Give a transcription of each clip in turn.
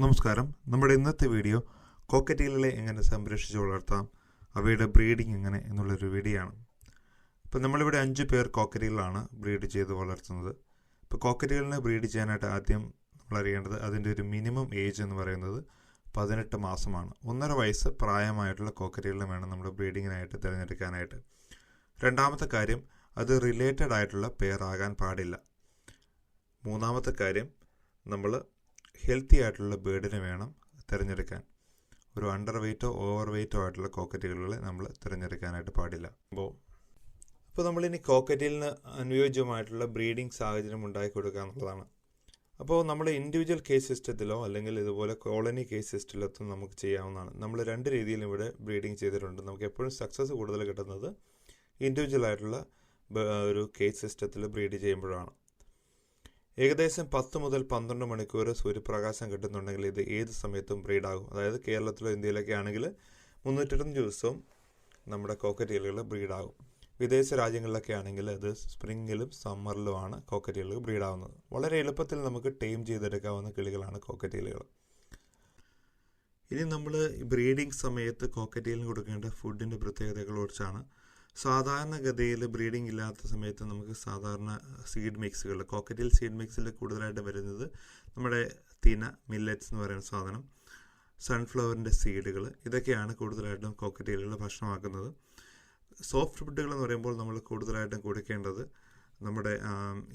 നമസ്കാരം. നമ്മുടെ ഇന്നത്തെ വീഡിയോ കോക്കറ്റീലുകളെ എങ്ങനെ സംരക്ഷിച്ച് വളർത്താം, അവയുടെ ബ്രീഡിംഗ് എങ്ങനെ എന്നുള്ളൊരു വീഡിയോ ആണ്. ഇപ്പോൾ നമ്മളിവിടെ 5 പേർ കോക്കറ്റീലുകളാണ് ബ്രീഡ് ചെയ്ത് വളർത്തുന്നത്. ഇപ്പോൾ കോക്കറ്റീലിനെ ബ്രീഡ് ചെയ്യാനായിട്ട് ആദ്യം നമ്മൾ അറിയേണ്ടത് അതിൻ്റെ ഒരു മിനിമം ഏജ് എന്ന് പറയുന്നത് 18 മാസമാണ്. 1.5 വയസ്സ് പ്രായമായിട്ടുള്ള കോക്കറ്റീലിനെ വേണം നമ്മൾ ബ്രീഡിങ്ങിനായിട്ട് തിരഞ്ഞെടുക്കാനായിട്ട്. രണ്ടാമത്തെ കാര്യം, അത് റിലേറ്റഡ് ആയിട്ടുള്ള പെയർ ആകാൻ പാടില്ല. മൂന്നാമത്തെ കാര്യം, നമ്മൾ ഹെൽത്തി ആയിട്ടുള്ള ബേർഡിനെ വേണം തിരഞ്ഞെടുക്കാൻ. ഒരു അണ്ടർ വെയ്റ്റോ ഓവർ വെയ്റ്റോ ആയിട്ടുള്ള കോക്കറ്റീലുകളെ നമ്മൾ തിരഞ്ഞെടുക്കാനായിട്ട് പാടില്ല. അപ്പോൾ നമ്മളിനി കോക്കറ്റീലിന് അനുയോജ്യമായിട്ടുള്ള ബ്രീഡിംഗ് സാഹചര്യം ഉണ്ടാക്കി കൊടുക്കുക എന്നുള്ളതാണ്. അപ്പോൾ നമ്മൾ ഇൻഡിവിജ്വൽ കേസ് സിസ്റ്റത്തിലോ അല്ലെങ്കിൽ ഇതുപോലെ കോളനി കേസ് സിസ്റ്റത്തിലോ നമുക്ക് ചെയ്യാവുന്നതാണ്. നമ്മൾ 2 രീതിയിൽ ഇവിടെ ബ്രീഡിംഗ് ചെയ്തിട്ടുണ്ട്. നമുക്ക് എപ്പോഴും സക്സസ് കൂടുതൽ കിട്ടുന്നത് ഇൻഡിവിജ്വൽ ആയിട്ടുള്ള ഒരു കേസ് സിസ്റ്റത്തിൽ ബ്രീഡ് ചെയ്യുമ്പോഴാണ്. ഏകദേശം 10 മുതൽ 12 മണിക്കൂർ സൂര്യപ്രകാശം കിട്ടുന്നുണ്ടെങ്കിൽ ഇത് ഏത് സമയത്തും ബ്രീഡാകും. അതായത് കേരളത്തിലോ ഇന്ത്യയിലൊക്കെ ആണെങ്കിൽ 365 ദിവസവും നമ്മുടെ കോക്കറ്റീലുകൾ ബ്രീഡാകും. വിദേശ രാജ്യങ്ങളിലൊക്കെ ആണെങ്കിൽ അത് സ്പ്രിങ്ങിലും സമ്മറിലുമാണ് കോക്കറ്റീലുകൾ ബ്രീഡാവുന്നത്. വളരെ എളുപ്പത്തിൽ നമുക്ക് ടൈം ചെയ്തെടുക്കാവുന്ന കിളികളാണ് കോക്കറ്റീലുകൾ. ഇനി നമ്മൾ ബ്രീഡിംഗ് സമയത്ത് കോക്കറ്റീലിന് കൊടുക്കേണ്ട ഫുഡിൻ്റെ പ്രത്യേകതകളെക്കുറിച്ചാണ്. സാധാരണഗതിയിൽ ബ്രീഡിംഗ് ഇല്ലാത്ത സമയത്ത് നമുക്ക് സാധാരണ സീഡ് മിക്സുകൾ, കോക്കറ്റീൽ സീഡ് മിക്സിൽ കൂടുതലായിട്ട് വരുന്നത് നമ്മുടെ തിന, മില്ലറ്റ്സ് എന്ന് പറയുന്ന സാധനം, സൺഫ്ലവറിൻ്റെ സീഡുകൾ, ഇതൊക്കെയാണ് കൂടുതലായിട്ടും കോക്കറ്റീലുകൾ ഭക്ഷണമാക്കുന്നത്. സോഫ്റ്റ് ഫുഡുകൾ എന്ന് പറയുമ്പോൾ നമ്മൾ കൂടുതലായിട്ടും കൊടുക്കേണ്ടത് നമ്മുടെ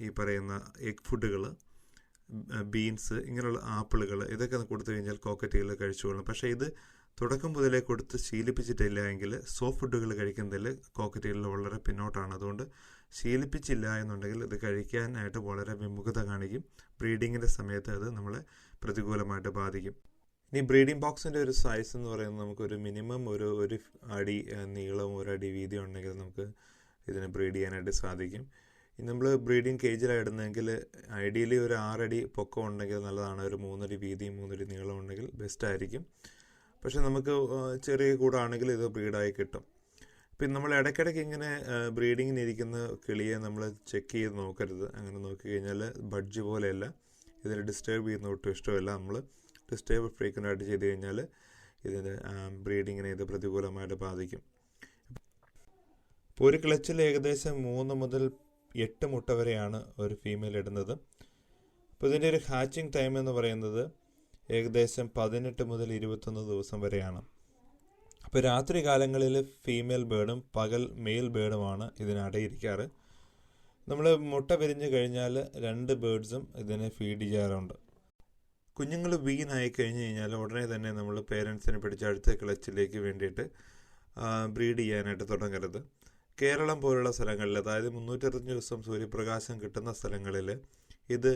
ഈ പറയുന്ന എഗ് ഫുഡുകൾ, ബീൻസ്, ഇങ്ങനെയുള്ള ആപ്പിളുകൾ, ഇതൊക്കെ കൊടുത്തു കഴിഞ്ഞാൽ കോക്കറ്റീലുകൾ കഴിച്ചുകൊള്ളും. പക്ഷേ ഇത് തുടക്കം മുതലേ കൊടുത്ത് ശീലിപ്പിച്ചിട്ടില്ല എങ്കിൽ സോഫ്റ്റ് ഫുഡുകൾ കഴിക്കുന്നതിൽ കോക്കറ്റീലുകൾ വളരെ പിന്നോട്ടാണ്. അതുകൊണ്ട് ശീലിപ്പിച്ചില്ല എന്നുണ്ടെങ്കിൽ ഇത് കഴിക്കാനായിട്ട് വളരെ വിമുഖത കാണിക്കും. ബ്രീഡിങ്ങിൻ്റെ സമയത്ത് അത് നമ്മളെ പ്രതികൂലമായിട്ട് ബാധിക്കും. ഇനി ബ്രീഡിംഗ് ബോക്സിൻ്റെ ഒരു സൈസ് എന്ന് പറയുന്നത് നമുക്കൊരു മിനിമം ഒരു അടി നീളവും 1 അടി വീതി ഉണ്ടെങ്കിൽ നമുക്ക് ഇതിനെ ബ്രീഡ് ചെയ്യാനായിട്ട് സാധിക്കും. ഇനി നമ്മൾ ബ്രീഡിംഗ് കേജിലായിടുന്നെങ്കിൽ ഐഡിയലി ഒരു 6 അടി പൊക്കം ഉണ്ടെങ്കിൽ നല്ലതാണ്. ഒരു 3 അടി വീതിയും 3 അടി നീളം ഉണ്ടെങ്കിൽ ബെസ്റ്റ് ആയിരിക്കും. പക്ഷെ നമുക്ക് ചെറിയ കൂടാണെങ്കിൽ ഇത് ബ്രീഡായി കിട്ടും. പിന്നെ നമ്മൾ ഇടയ്ക്കിടയ്ക്ക് ഇങ്ങനെ ബ്രീഡിങ്ങിനിരിക്കുന്ന കിളിയെ നമ്മൾ ചെക്ക് ചെയ്ത് നോക്കരുത്. അങ്ങനെ നോക്കിക്കഴിഞ്ഞാൽ ബഡ്ജ് പോലെയല്ല, ഇതിനെ ഡിസ്റ്റർബ് ചെയ്യുന്ന ഒട്ടും ഇഷ്ടമല്ല. നമ്മൾ ഡിസ്റ്റർബ് ഫ്രീക്വൻ്റ് ആയിട്ട് ചെയ്ത് കഴിഞ്ഞാൽ ഇതിന് ബ്രീഡിങ്ങിനെ ഇത് പ്രതികൂലമായിട്ട് ബാധിക്കും. ഇപ്പോൾ ഒരു ക്ലച്ചിൽ ഏകദേശം 3 മുതൽ 8 മുട്ട വരെയാണ് ഒരു ഫീമെയിൽ ഇടുന്നത്. അപ്പോൾ ഇതിൻ്റെ ഒരു ഹാച്ചിങ് ടൈം എന്ന് പറയുന്നത് ഏകദേശം 18 മുതൽ 21 ദിവസം വരെയാണ്. അപ്പോൾ രാത്രി കാലങ്ങളിൽ ഫീമെയിൽ ബേർഡും പകൽ മെയിൽ ബേർഡുമാണ് ഇതിനടയിരിക്കാറ്. നമ്മൾ മുട്ട വിരിഞ്ഞു കഴിഞ്ഞാൽ 2 ബേർഡ്സും ഇതിനെ ഫീഡ് ചെയ്യാറുണ്ട്. കുഞ്ഞുങ്ങൾ വീനായി കഴിഞ്ഞ് കഴിഞ്ഞാൽ ഉടനെ തന്നെ നമ്മൾ പേരൻസിനെ പിടിച്ച് അടുത്ത ക്ലച്ചിലേക്ക് വേണ്ടിയിട്ട് ബ്രീഡ് ചെയ്യാനായിട്ട് തുടങ്ങരുത്. കേരളം പോലുള്ള സ്ഥലങ്ങളിൽ, അതായത് 365 ദിവസം സൂര്യപ്രകാശം കിട്ടുന്ന സ്ഥലങ്ങളിൽ ഇത്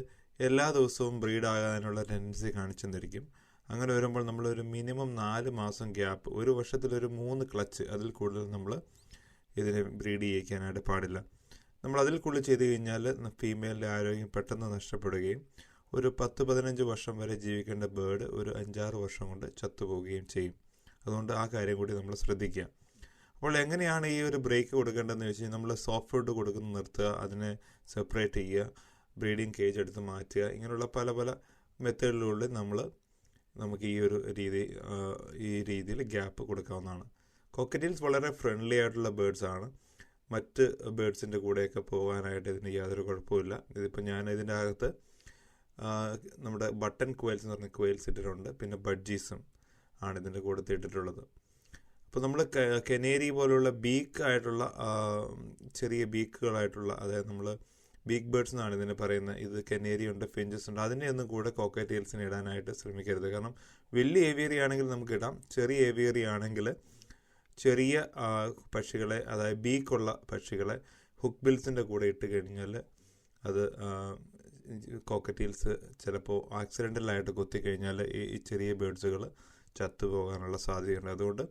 എല്ലാ ദിവസവും ബ്രീഡാകാനുള്ള ടെൻഡൻസി കാണിച്ചെന്നിരിക്കും. അങ്ങനെ വരുമ്പോൾ നമ്മളൊരു മിനിമം 4 മാസം ഗ്യാപ്പ്, ഒരു വർഷത്തിലൊരു 3 ക്ലച്ച്, അതിൽ കൂടുതൽ നമ്മൾ ഇതിനെ ബ്രീഡ് ചെയ്യിക്കാനായിട്ട് പാടില്ല. നമ്മൾ അതിൽ കൂടുതൽ ചെയ്ത് കഴിഞ്ഞാൽ ഫീമെയിലിൻ്റെ ആരോഗ്യം പെട്ടെന്ന് നഷ്ടപ്പെടുകയും ഒരു 10-15 വർഷം വരെ ജീവിക്കേണ്ട ബേർഡ് ഒരു 5-6 വർഷം കൊണ്ട് ചത്തുപോവുകയും ചെയ്യും. അതുകൊണ്ട് ആ കാര്യം കൂടി നമ്മൾ ശ്രദ്ധിക്കുക. അപ്പോൾ എങ്ങനെയാണ് ഈ ഒരു ബ്രേക്ക് കൊടുക്കേണ്ടതെന്ന് വെച്ച് കഴിഞ്ഞാൽ നമ്മൾ സോഫ്റ്റ് ഫുഡ് കൊടുക്കുന്നത് നിർത്തുക, അതിനെ സെപ്പറേറ്റ് ചെയ്യുക, ബ്രീഡിംഗ് കേജ് എടുത്ത് മാറ്റുക, ഇങ്ങനെയുള്ള പല പല മെത്തേഡിലൂടെ നമുക്ക് ഈ രീതിയിൽ ഗ്യാപ്പ് കൊടുക്കാവുന്നതാണ്. കോക്കറ്റീൽസ് വളരെ ഫ്രണ്ട്ലി ആയിട്ടുള്ള ബേർഡ്സ് ആണ്. മറ്റ് ബേർഡ്സിൻ്റെ കൂടെയൊക്കെ പോകാനായിട്ട് ഇതിന് യാതൊരു കുഴപ്പമില്ല. ഇതിപ്പോൾ ഞാൻ ഇതിൻ്റെ അകത്ത് നമ്മുടെ ബട്ടൺ ക്വയൽസ് എന്ന് പറഞ്ഞ ക്വയൽസ് ഇട്ടിട്ടുണ്ട്, പിന്നെ ബഡ്ജീസും ആണ് ഇതിൻ്റെ കൂടെ ഇട്ടിട്ടുള്ളത്. അപ്പോൾ നമ്മൾ കനേരി പോലുള്ള ബീക്കായിട്ടുള്ള ചെറിയ ബീക്കുകളായിട്ടുള്ള, അതായത് നമ്മൾ ബീക്ക് ബേർഡ്സ് എന്നാണ് ഇതിനെ പറയുന്നത്. ഇത് കനേരി ഉണ്ട്, ഫിഞ്ചസ് ഉണ്ട്. അതിനെയൊന്നും കൂടെ കോക്കറ്റീൽസിന് ഇടാനായിട്ട് ശ്രമിക്കരുത്. കാരണം വലിയ ഏവിയറി ആണെങ്കിൽ നമുക്ക് ഇടാം. ചെറിയ ഏവിയറി ആണെങ്കിൽ ചെറിയ പക്ഷികളെ, അതായത് ബീക്കുള്ള പക്ഷികളെ ഹുക്ക് ബിൽസിൻ്റെ കൂടെ ഇട്ട് കഴിഞ്ഞാൽ അത് കോക്കറ്റീൽസ് ചിലപ്പോൾ ആക്സിഡൻ്റലായിട്ട് കുത്തിക്കഴിഞ്ഞാൽ ഈ ചെറിയ ബേർഡ്സുകൾ ചത്തുപോകാനുള്ള സാധ്യതയുണ്ട്. അതുകൊണ്ട്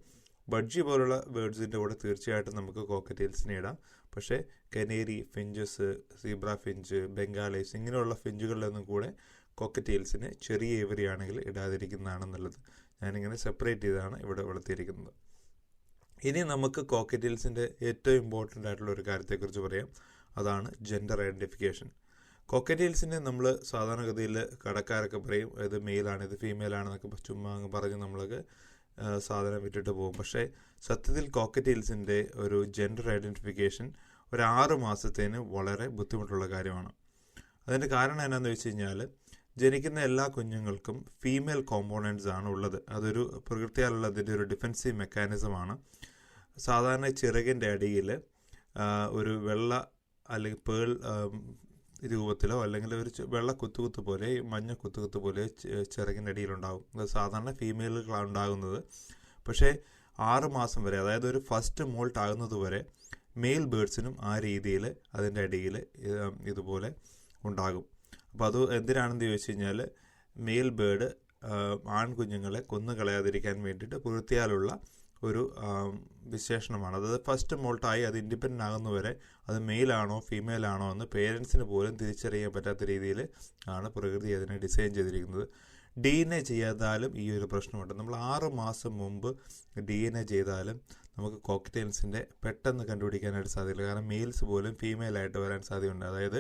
ബഡ്ജി പോലുള്ള ബേർഡ്സിൻ്റെ കൂടെ തീർച്ചയായിട്ടും നമുക്ക് കോക്കറ്റീൽസിനെ ഇടാം. പക്ഷേ കനേരി, ഫിഞ്ചസ്, സീബ്ര ഫിഞ്ച്, ബംഗാളീസ്, ഇങ്ങനെയുള്ള ഫിഞ്ചുകളിലൊന്നും കൂടെ കോക്കറ്റീൽസിനെ ചെറിയ ഏവരി ആണെങ്കിൽ ഇടാതിരിക്കുന്നതാണ് നല്ലത്. ഞാനിങ്ങനെ സെപ്പറേറ്റ് ചെയ്താണ് ഇവിടെ വളർത്തിയിരിക്കുന്നത്. ഇനി നമുക്ക് കോക്കറ്റീൽസിൻ്റെ ഏറ്റവും ഇമ്പോർട്ടൻ്റ് ആയിട്ടുള്ള ഒരു കാര്യത്തെക്കുറിച്ച് പറയാം. അതാണ് ജെൻഡർ ഐഡൻറ്റിഫിക്കേഷൻ. കോക്കറ്റെയിൽസിനെ നമ്മൾ സാധാരണഗതിയിൽ കടക്കാരൊക്കെ പറയും ഇത് മെയിലാണ് ഇത് ഫീമെയിലാണെന്നൊക്കെ ചുമ്മാ അങ്ങ് പറഞ്ഞ് നമ്മളൊക്കെ സാധനം വിട്ടിട്ട് പോകും. പക്ഷേ സത്യത്തിൽ കോക്കറ്റെയിൽസിൻ്റെ ഒരു ജെൻഡർ ഐഡൻറ്റിഫിക്കേഷൻ ഒരു 6 മാസത്തേന് വളരെ ബുദ്ധിമുട്ടുള്ള കാര്യമാണ്. അതിൻ്റെ കാരണം എന്നാന്ന് വെച്ച് കഴിഞ്ഞാൽ ജനിക്കുന്ന എല്ലാ കുഞ്ഞുങ്ങൾക്കും ഫീമെയിൽ കോമ്പോണൻറ്റ്സ് ആണ് ഉള്ളത്. അതൊരു പ്രകൃതിയാലുള്ള അതിൻ്റെ ഒരു ഡിഫെൻസീവ് മെക്കാനിസമാണ്. സാധാരണ ചിറകിൻ്റെ അടിയിൽ ഒരു വെള്ള അല്ലെങ്കിൽ പേൾ രൂപത്തിലോ അല്ലെങ്കിൽ ഒരു വെള്ള കുത്തുകുത്ത് പോലെ മഞ്ഞ കുത്തുകുത്ത് പോലെ ചിറകിൻ്റെ അടിയിലുണ്ടാകും. അത് സാധാരണ ഫീമെയിലുകളാണ് ഉണ്ടാകുന്നത്. പക്ഷേ 6 മാസം വരെ, അതായത് ഒരു ഫസ്റ്റ് മോൾട്ട് ആകുന്നത് വരെ മെയിൽ ബേർഡ്സിനും ആ രീതിയിൽ അതിൻ്റെ അടിയിൽ ഇതുപോലെ ഉണ്ടാകും. അപ്പോൾ അത് എന്തിനാണെന്ന് ചോദിച്ചു കഴിഞ്ഞാൽ മെയിൽ ബേർഡ് ആൺകുഞ്ഞുങ്ങളെ കൊന്നുകളയാതിരിക്കാൻ വേണ്ടിയിട്ട് പുലർത്തിയാലുള്ള ഒരു വിശേഷണമാണ്. അതായത് ഫസ്റ്റ് മോൾട്ടായി അത് ഇൻഡിപെൻഡൻ്റ് ആകുന്നവരെ അത് മെയിലാണോ ഫീമെയിലാണോ എന്ന് പേരൻസിന് പോലും തിരിച്ചറിയാൻ പറ്റാത്ത രീതിയിൽ ആണ് പ്രകൃതി അതിനെ ഡിസൈൻ ചെയ്തിരിക്കുന്നത്. DNA ചെയ്താലും ഈ ഒരു പ്രശ്നമുണ്ട്. നമ്മൾ 6 മാസം മുമ്പ് DNA ചെയ്താലും നമുക്ക് കോക്കറ്റെയിൽസിൻ്റെ പെട്ടെന്ന് കണ്ടുപിടിക്കാനായിട്ട് സാധ്യതയില്ല. കാരണം മെയിൽസ് പോലും ഫീമെയിലായിട്ട് വരാൻ സാധ്യതയുണ്ട്. അതായത്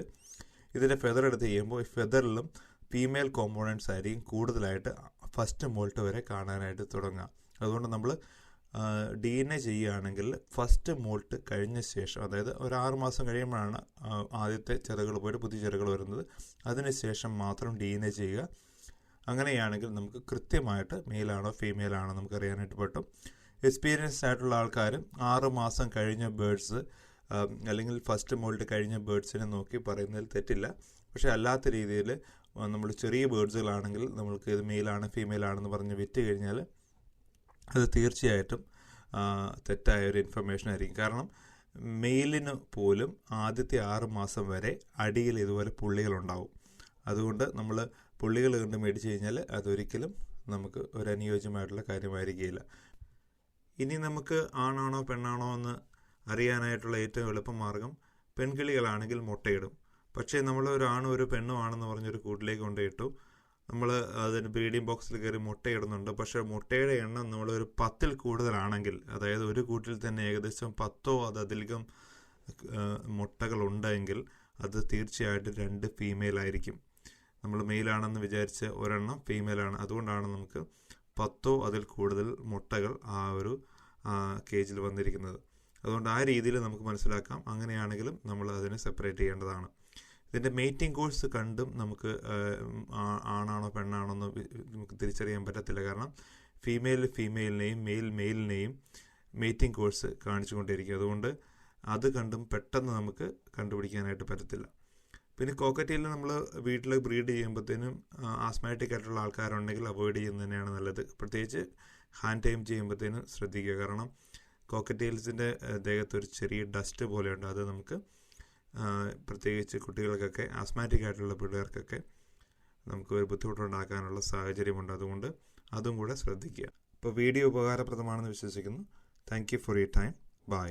ഇതിൻ്റെ ഫെദർ എടുത്ത് ചെയ്യുമ്പോൾ ഈ ഫെദറിലും ഫീമെയിൽ കോമ്പോണൻറ്റ്സ് ആയിരിക്കും കൂടുതലായിട്ട് ഫസ്റ്റ് മോൾട്ട് വരെ കാണാനായിട്ട് തുടങ്ങുക. അതുകൊണ്ട് നമ്മൾ DNA ചെയ്യുകയാണെങ്കിൽ ഫസ്റ്റ് മോൾട്ട് കഴിഞ്ഞ ശേഷം, അതായത് ഒരു 6 മാസം കഴിയുമ്പോഴാണ് ആദ്യത്തെ ചെറുകൾ പോയിട്ട് പുതിയ ചെറുകൾ വരുന്നത്, അതിനുശേഷം മാത്രം DNA ചെയ്യുക. അങ്ങനെയാണെങ്കിൽ നമുക്ക് കൃത്യമായിട്ട് മെയിലാണോ ഫീമെയിലാണോ നമുക്കറിയാനായിട്ട് പറ്റും. എക്സ്പീരിയൻസ്ഡ് ആയിട്ടുള്ള ആൾക്കാരും 6 മാസം കഴിഞ്ഞ ബേർഡ്സ് അല്ലെങ്കിൽ ഫസ്റ്റ് മോൾട്ട് കഴിഞ്ഞ ബേർഡ്സിനെ നോക്കി പറയുന്നതിൽ തെറ്റില്ല. പക്ഷേ അല്ലാത്ത രീതിയിൽ നമ്മൾ ചെറിയ ബേർഡ്സുകളാണെങ്കിൽ നമ്മൾക്ക് ഇത് മെയിലാണ് ഫീമെയിലാണെന്ന് പറഞ്ഞ് വിറ്റ് കഴിഞ്ഞാൽ അത് തീർച്ചയായിട്ടും തെറ്റായ ഒരു ഇൻഫർമേഷൻ ആയിരിക്കും. കാരണം മെയിലിന് പോലും ആദ്യത്തെ 6 മാസം വരെ അടിയിൽ ഇതുപോലെ പുള്ളികളുണ്ടാവും. അതുകൊണ്ട് നമ്മൾ പുള്ളികൾ കണ്ട് മേടിച്ച് കഴിഞ്ഞാൽ അതൊരിക്കലും നമുക്ക് ഒരു അനുയോജ്യമായിട്ടുള്ള കാര്യമായിരിക്കില്ല. ഇനി നമുക്ക് ആണാണോ പെണ്ണാണോ എന്ന് അറിയാനായിട്ടുള്ള ഏറ്റവും എളുപ്പമാർഗം പെൺകിളികളാണെങ്കിൽ മുട്ടയിടും. പക്ഷേ നമ്മൾ ഒരു ആണും ഒരു പെണ്ണും ആണെന്ന് പറഞ്ഞൊരു കൂട്ടിലേക്ക് കൊണ്ടുപോയിട്ടു നമ്മൾ അതിന് ബ്രീഡിംഗ് ബോക്സിൽ കയറി മുട്ടയിടുന്നുണ്ട്. പക്ഷേ മുട്ടയുടെ എണ്ണം നമ്മളൊരു 10ൽ കൂടുതലാണെങ്കിൽ, അതായത് ഒരു കൂട്ടിൽ തന്നെ ഏകദേശം 10ഓ അതധികം മുട്ടകളുണ്ടെങ്കിൽ അത് തീർച്ചയായിട്ടും 2 ഫീമെയിൽ ആയിരിക്കും. നമ്മൾ മെയിലാണെന്ന് വിചാരിച്ച് ഒരെണ്ണം ഫീമെയിലാണ്. അതുകൊണ്ടാണ് നമുക്ക് 10ഓ അതിൽ കൂടുതൽ മുട്ടകൾ ആ ഒരു കേജിൽ വന്നിരിക്കുന്നത്. അതുകൊണ്ട് ആ രീതിയിൽ നമുക്ക് മനസ്സിലാക്കാം. അങ്ങനെയാണെങ്കിലും നമ്മൾ അതിനെ സെപ്പറേറ്റ് ചെയ്യേണ്ടതാണ്. ഇതിൻ്റെ മേറ്റിംഗ് കോഴ്സ് കണ്ടും നമുക്ക് ആണാണോ പെണ്ണാണോ എന്ന് നമുക്ക് തിരിച്ചറിയാൻ പറ്റത്തില്ല. കാരണം ഫീമെയിലിനെയും മെയിലിനെയും മേറ്റിംഗ് കോഴ്സ് കാണിച്ചുകൊണ്ടിരിക്കും. അതുകൊണ്ട് അത് കണ്ടും പെട്ടെന്ന് നമുക്ക് കണ്ടുപിടിക്കാനായിട്ട് പറ്റത്തില്ല. പിന്നെ കോക്കറ്റെയിലിൽ നമ്മൾ വീട്ടിൽ ബ്രീഡ് ചെയ്യുമ്പോഴത്തേനും ആസ്മാറ്റിക് ആയിട്ടുള്ള ആൾക്കാരുണ്ടെങ്കിൽ അവോയ്ഡ് ചെയ്യുന്നത് തന്നെയാണ് നല്ലത്. പ്രത്യേകിച്ച് ഹാൻഡ് ടൈം ചെയ്യുമ്പോഴത്തേനും ശ്രദ്ധിക്കുക. കാരണം കോക്കറ്റെയിൽസിൻ്റെ ദേഹത്ത് ഒരു ചെറിയ ഡസ്റ്റ് പോലെയുണ്ട്. അത് നമുക്ക് പ്രത്യേകിച്ച് കുട്ടികൾക്കൊക്കെ ആസ്മാറ്റിക് ആയിട്ടുള്ള പിള്ളേർക്കൊക്കെ നമുക്ക് ഒരു ബുദ്ധിമുട്ടുണ്ടാക്കാനുള്ള സാഹചര്യമുണ്ട്. അതുകൊണ്ട് അതും കൂടെ ശ്രദ്ധിക്കുക. അപ്പോൾ വീഡിയോ ഉപകാരപ്രദമാണെന്ന് വിശ്വസിക്കുന്നു. Thank you for your time. By.